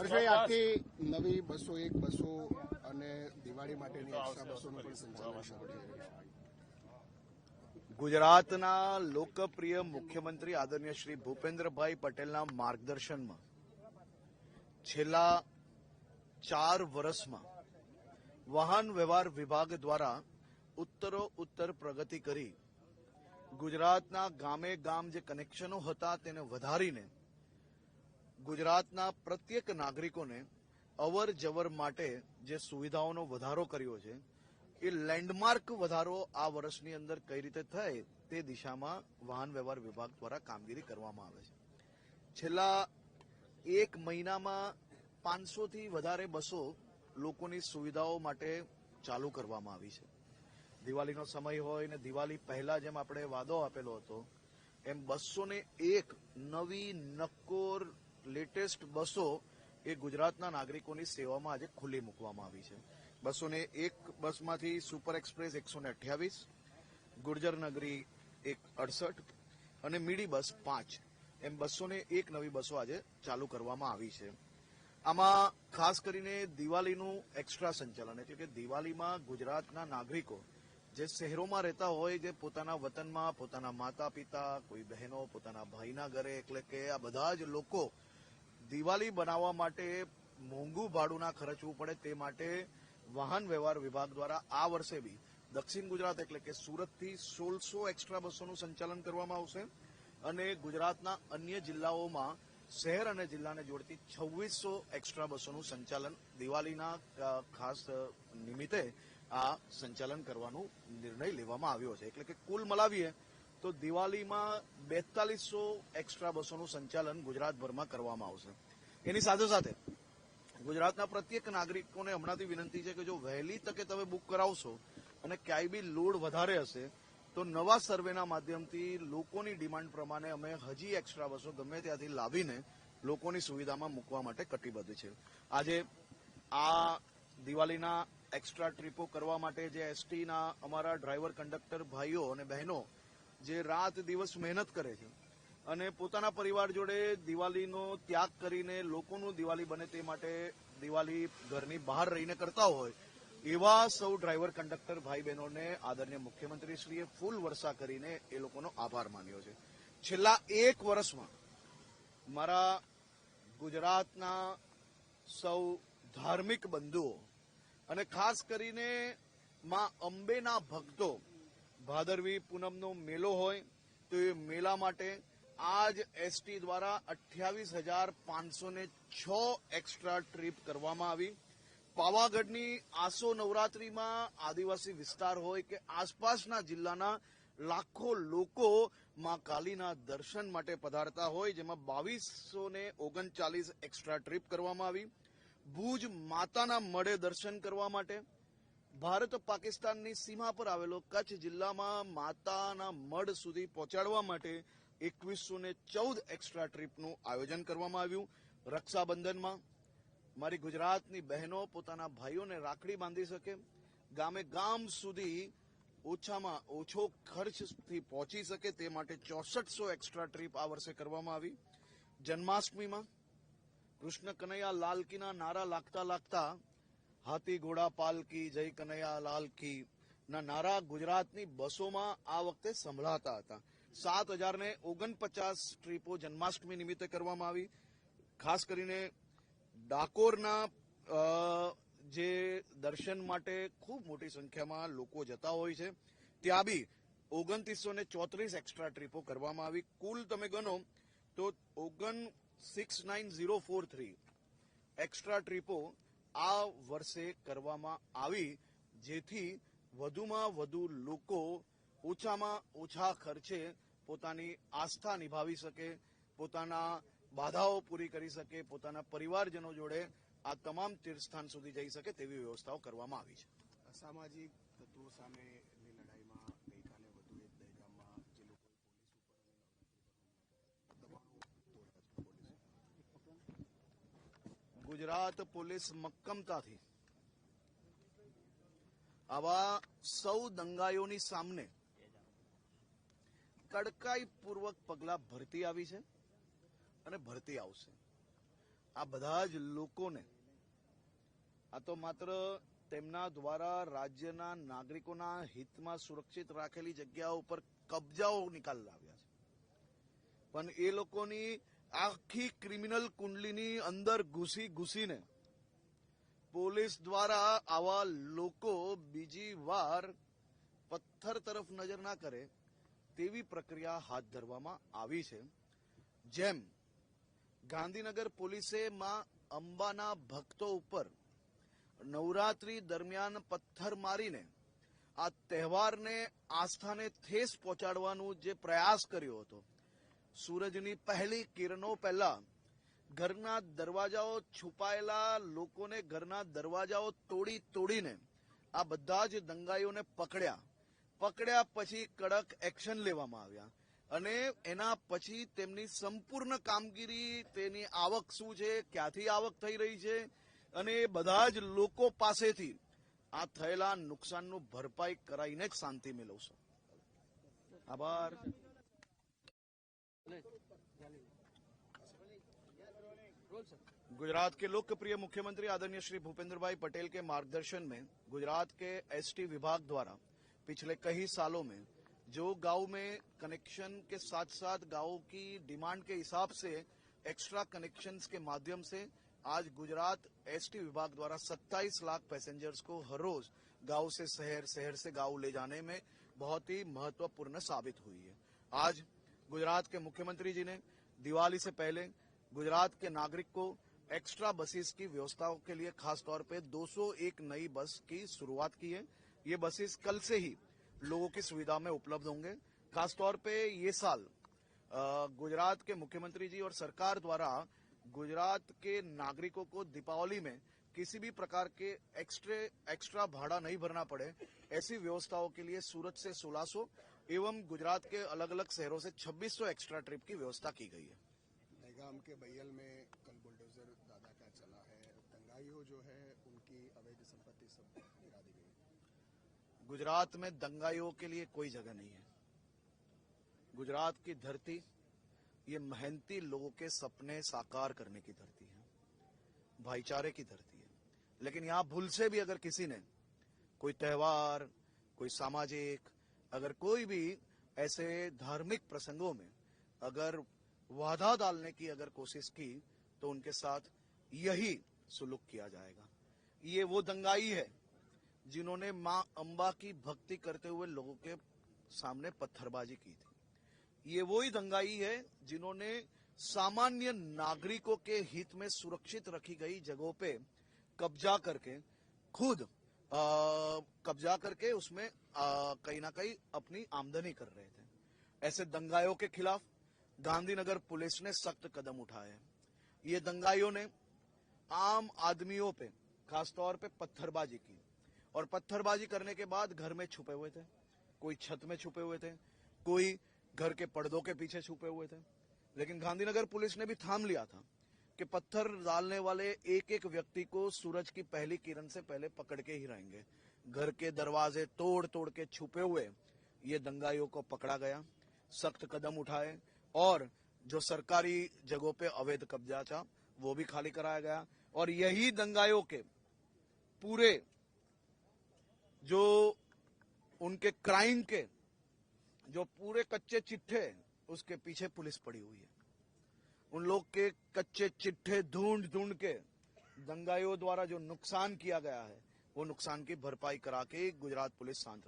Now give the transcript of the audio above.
હર્ષભાઈ, આજથી નવી 201 બસો અને દિવાળી માટેની એક્સ્ટ્રા બસોનું પણ સંચાલન શરૂ થઈ રહ્યું છે. ગુજરાતના લોકપ્રિય મુખ્યમંત્રી આદરણીય શ્રી ભૂપેન્દ્રભાઈ પટેલના માર્ગદર્શનમાં છેલ્લા 4 વર્ષમાં વાહન વ્યવહાર વિભાગ દ્વારા ઉત્તરોત્તર પ્રગતિ કરી ગુજરાતના ગામે ગામ જે કનેક્શનો હતા તેને વધારીને ગુજરાતના પ્રત્યેક નાગરિકોને અવર જવર માટે જે સુવિધાઓનો વધારો કર્યો છે એ લેન્ડમાર્ક વધારો આ વર્ષની અંદર કઈ રીતે થાય તે દિશામાં વાહન વ્યવહાર વિભાગ દ્વારા કામગીરી કરવામાં આવે છે. છેલ્લા 1 મહિનામાં 500 થી વધારે બસો લોકોની સુવિધાઓ માટે ચાલુ કરવામાં આવી છે. દિવાળીનો સમય હોય ને દિવાળી પહેલા જેમ આપણે વાદો આપેલો હતો એમ 201 નવી નક્કોર લેટેસ્ટ બસો એ ગુજરાતના નાગરિકોની સેવામાં આજે ખુલ્લી મૂકવામાં આવી છે. 201 બસમાંથી સુપર એક્સપ્રેસ 128, ગુર્જર નગરી 68 અને મીડી બસ 5 એમ 201 નવી બસો આજે ચાલુ કરવામાં આવી છે. આમાં ખાસ કરીને દિવાળીનું એક્સ્ટ્રા સંચાલન એટલે કે દિવાળીમાં ગુજરાતના નાગરિકો જે શહેરોમાં રહેતા હોય, જે પોતાના વતનમાં પોતાના માતા પિતા, કોઈ બહેનો પોતાના ભાઈના ઘરે, એટલે કે આ બધા જ લોકો દિવાળી બનાવવા માટે મોંઘું ભાડું ના ખર્ચવું પડે તે માટે વાહન વ્યવહાર વિભાગ દ્વારા આ વર્ષે બી દક્ષિણ ગુજરાત એટલે કે સુરતથી 1600 એક્સ્ટ્રા બસોનું સંચાલન કરવામાં આવશે અને ગુજરાતના અન્ય જિલ્લાઓમાં શહેર અને જિલ્લાને જોડતી 2600 એક્સ્ટ્રા બસોનું સંચાલન દિવાળીના ખાસ નિમિત્તે આ સંચાલન કરવાનો નિર્ણય લેવામાં આવ્યો છે. એટલે કે કુલ મલાવીએ તો દિવાળીમાં 4200 એક્સ્ટ્રા બસોનું સંચાલન ગુજરાતભરમાં કરવામાં આવશે. એની સાથે સાથે ગુજરાતના પ્રત્યેક નાગરિકોને હમણાંથી વિનંતી છે કે જો વહેલી તકે તમે બુક કરાવશો અને ક્યાંય બી લોડ વધારે હશે તો નવા સર્વેના માધ્યમથી લોકોની ડિમાન્ડ પ્રમાણે અમે હજી એક્સ્ટ્રા બસો ગમે ત્યાંથી લાવીને લોકોની સુવિધામાં મૂકવા માટે કટિબદ્ધ છે. આજે આ દિવાળીના એક્સ્ટ્રા ટ્રીપો કરવા માટે જે એસટીના અમારા ડ્રાઈવર કંડક્ટર ભાઈઓ અને બહેનો જે રાત દિવસ મહેનત કરે છે અને પોતાના પરિવાર જોડે દિવાળીનો ત્યાગ કરીને લોકોનું દિવાળી બને તે માટે દિવાળી ઘરની બહાર રહીને કરતા હોય એવા સૌ ડ્રાઈવર કંડક્ટર ભાઈ બહેનોને આદરણીય મુખ્યમંત્રીશ્રીએ ફૂલ વર્ષા કરીને એ લોકોનો આભાર માન્યો છે. છેલ્લા 1 વર્ષમાં મારા ગુજરાતના સૌ ધાર્મિક બંધુઓ અને ખાસ કરીને માં અંબેના ભક્તો ભાદરવી પૂનમનો મેળો હોય તો એ મેળા માટે આજ એસટી દ્વારા 28,506 એક્સ્ટ્રા ટ્રીપ કરવામાં આવી. પાવાગઢની આસો નવરાત્રીમાં આદિવાસી વિસ્તાર હોય કે આસપાસના જિલ્લાના લાખો લોકો માં કાલીના દર્શન માટે પધારતા હોય, જેમાં 2239 એક્સ્ટ્રા ટ્રીપ કરવામાં આવી. ભુજ માતાના મઢે દર્શન કરવા માટે ભારત પાકિસ્તાનની સીમા પર આવેલો કચ્છ જિલ્લામાં માતાના મઢ સુધી પહોંચાડવા માટે 2114 એક્સ્ટ્રા ટ્રીપનું આયોજન કરવામાં આવ્યું. રક્ષાબંધનમાં મારી ગુજરાતની બહેનો પોતાના ભાઈઓને રાખડી બાંધી શકે, ગામે ગામ સુધી ઓછામાં ઓછો ખર્ચથી પહોંચી શકે તે માટે 6400 એક્સ્ટ્રા ટ્રીપ આ વર્ષે કરવામાં આવી. જન્માષ્ટમીમાં કૃષ્ણ કનૈયા લાલ કીના નારા લાગતા લાગતા હાથી ઘોડા પાલકી જય કનૈયા લાલ કી ના નારા ગુજરાતની બસોમાં આ વખતે સંભળાતા હતા. 7049 ટ્રીપો જન્માષ્ટમી નિમિત્તે કરવામાં આવી. ખાસ કરીને ડાકોરના જે દર્શન માટે ખૂબ મોટી સંખ્યામાં લોકો જતા હોય છે ત્યાં બી 2934 એક્સ્ટ્રા ટ્રીપો કરવામાં આવી. કુલ તમે ગણો તો 69,043 એક્સ્ટ્રા ટ્રીપો આ વર્ષે કરવામાં આવી, જેથી વધુમાં વધુ લોકો ઓછામાં ઓછા ખર્ચે પોતાની આસ્થા નિભાવી શકે, પોતાના બાધાઓ પૂરી કરી શકે, પોતાના પરિવારજનો જોડે આ તમામ તીર્થસ્થાન સુધી જઈ શકે તેવી વ્યવસ્થાઓ કરવામાં આવી છે. અસામાજિક તત્વો સામેની લડાઈમાં ગઈકાલે વધુ એક દહેગામમાં જે લોકો ગુજરાત પોલીસ મક્કમતાથી આવા સૌ દંગાઈઓની સામે કડકાઈપૂર્વક પગલા ભરતી આવી છે અને ભરતી આવશે. આ બધા જ લોકોને આ તો માત્ર તેમના દ્વારા રાજ્યના નાગરિકોના હિતમાં સુરક્ષિત રાખેલી જગ્યાઓ ઉપર કબજાઓ નિકાલાવ્યા છે, પણ એ લોકોની આખી ક્રિમિનલ કુંડલીની અંદર ઘૂસીને પોલીસ દ્વારા આવા લોકો બીજી વાર પથ્થર તરફ નજર ના કરે તેવી પ્રક્રિયા હાથ ધરવામાં આવી છે. જેમ ગાંધીનગર પોલીસે માં અંબાના ભક્તો ઉપર નવરાત્રી દરમિયાન પથ્થર મારીને આ તહેવારને આસ્થાને ઠેસ પહોંચાડવાનું જે પ્રયાસ કર્યો હતો, સૂરજની પહેલી કિરણો પહેલા ઘરના દરવાજાઓ છુપાયેલા લોકોને ઘરના દરવાજાઓ તોડીને આ બધા જ દંગાઈઓને પકડ્યા પછી કડક એક્શન લેવામાં આવ્યા અને એના પછી તેમની સંપૂર્ણ કામગીરી, તેની આવક શું છે, ક્યાંથી આવક થઈ રહી છે અને બધા જ લોકો પાસેથી આ થયેલા નુકસાનનું ભરપાઈ કરાઈને જ શાંતિ મેળવશો. આભાર. गुजरात के लोकप्रिय मुख्यमंत्री आदरणीय श्री भूपेंद्र भाई पटेल के मार्गदर्शन में गुजरात के एसटी विभाग द्वारा पिछले कई सालों में जो गांव में कनेक्शन के साथ साथ गांव की डिमांड के हिसाब से एक्स्ट्रा कनेक्शंस के माध्यम से आज गुजरात एसटी विभाग द्वारा 27 लाख पैसेंजर्स को हर रोज गांव से शहर, शहर से गांव ले जाने में बहुत ही महत्वपूर्ण साबित हुई है. आज गुजरात के मुख्यमंत्री जी ने दिवाली से पहले गुजरात के नागरिक को एक्स्ट्रा बसेस की व्यवस्थाओं के लिए खास तौर पे 201 नई बस की शुरुआत की है. ये बसेस कल से ही लोगों की सुविधा में उपलब्ध होंगे. खास तौर पे ये साल गुजरात के मुख्यमंत्री जी और सरकार द्वारा गुजरात के नागरिकों को दीपावली में किसी भी प्रकार के एक्स्ट्रा भाड़ा नहीं भरना पड़े, ऐसी व्यवस्थाओं के लिए सूरत से 1600 एवं गुजरात के अलग अलग शहरों से 2600 एक्स्ट्रा ट्रिप की व्यवस्था की गई है. नैगाम के बैयल में कल बुलडोजर दादा का चला है, दंगाइयों जो है उनकी अवैध संपत्ति सब गिरा दी गई. गुजरात में दंगाइयों के लिए कोई जगह नहीं है. गुजरात की धरती ये मेहनती लोगों के सपने साकार करने की धरती है, भाईचारे की धरती है. लेकिन यहां भूल से भी अगर किसी ने कोई त्योहार, कोई सामाजिक, अगर कोई भी ऐसे धार्मिक प्रसंगों में अगर वाधा डालने की अगर कोशिश की तो उनके साथ यही सुलूक किया जाएगा. ये वो दंगाई है जिन्होंने मां अंबा की भक्ति करते हुए लोगों के सामने पत्थरबाजी की थी. ये वही दंगाई है जिन्होंने सामान्य नागरिकों के हित में सुरक्षित रखी गई जगहों पे कब्जा करके उसमें कहीं ना कहीं अपनी आमदनी कर रहे थे. ऐसे दंगाइयों के खिलाफ गांधीनगर पुलिस ने सख्त कदम उठाए हैं. ये दंगाइयों ने आम आदमियों पे खासतौर पे पत्थरबाजी की और पत्थरबाजी करने के बाद घर में छुपे हुए थे, कोई छत में छुपे हुए थे, कोई घर के पर्दों के पीछे छुपे हुए थे. लेकिन गांधीनगर पुलिस ने भी थाम लिया था कि पत्थर डालने वाले एक एक व्यक्ति को सूरज की पहली किरण से पहले पकड़ के ही रहेंगे. घर के दरवाजे तोड़ के छुपे हुए ये दंगाइयों को पकड़ा गया, सख्त कदम उठाए और जो सरकारी जगहों पे अवैध कब्जा था वो भी खाली कराया गया. और यही दंगाइयों के पूरे जो उनके क्राइम के जो पूरे कच्चे चिट्ठे उसके पीछे पुलिस पड़ी हुई है. उन लोग के कच्चे चिट्ठे ढूंढ के दंगाइयों द्वारा जो नुकसान किया गया है वो नुकसान की भरपाई करा के गुजरात पुलिस शांत